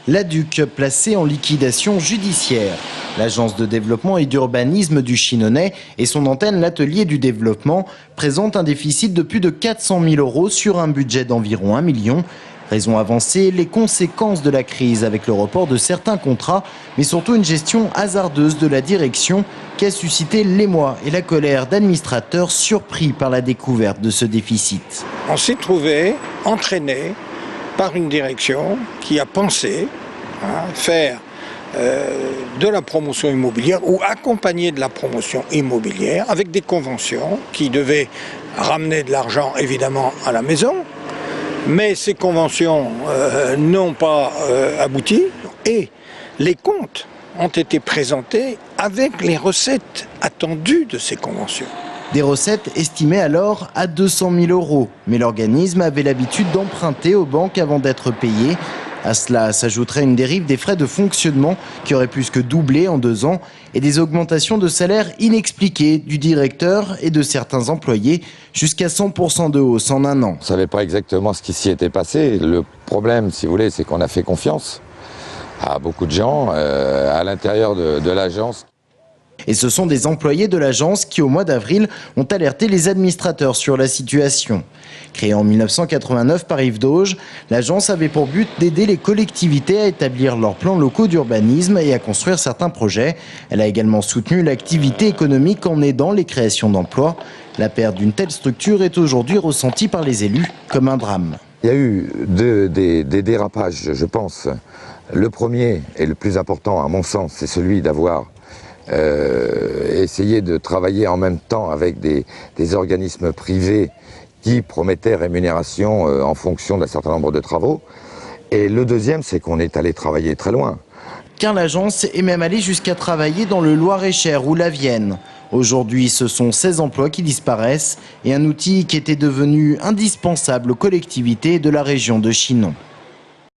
l'ADUC placée en liquidation judiciaire. L'agence de développement et d'urbanisme du Chinonais et son antenne l'Atelier du développement présentent un déficit de plus de 400 000 € sur un budget d'environ 1 million. Raison avancée, les conséquences de la crise avec le report de certains contrats, mais surtout une gestion hasardeuse de la direction qui a suscité l'émoi et la colère d'administrateurs surpris par la découverte de ce déficit. On s'est trouvé entraîné par une direction qui a pensé faire de la promotion immobilière ou accompagner de la promotion immobilière avec des conventions qui devaient ramener de l'argent évidemment à la maison. Mais ces conventions n'ont pas abouti et les comptes ont été présentés avec les recettes attendues de ces conventions. Des recettes estimées alors à 200 000 €. Mais l'organisme avait l'habitude d'emprunter aux banques avant d'être payé. À cela s'ajouterait une dérive des frais de fonctionnement qui auraient plus que doublé en 2 ans et des augmentations de salaire inexpliquées du directeur et de certains employés, jusqu'à 100% de hausse en 1 an. On ne savait pas exactement ce qui s'y était passé. Le problème, si vous voulez, c'est qu'on a fait confiance à beaucoup de gens à l'intérieur de l'agence. Et ce sont des employés de l'agence qui, au mois d'avril, ont alerté les administrateurs sur la situation. Créée en 1989 par Yves Dauge, l'agence avait pour but d'aider les collectivités à établir leurs plans locaux d'urbanisme et à construire certains projets. Elle a également soutenu l'activité économique en aidant les créations d'emplois. La perte d'une telle structure est aujourd'hui ressentie par les élus comme un drame. Il y a eu des dérapages, je pense. Le premier et le plus important, à mon sens, c'est celui d'avoir essayer de travailler en même temps avec des organismes privés qui promettaient rémunération en fonction d'un certain nombre de travaux. Et le deuxième, c'est qu'on est allé travailler très loin. Car l'agence est même allée jusqu'à travailler dans le Loir-et-Cher ou la Vienne. Aujourd'hui, ce sont 16 emplois qui disparaissent et un outil qui était devenu indispensable aux collectivités de la région de Chinon.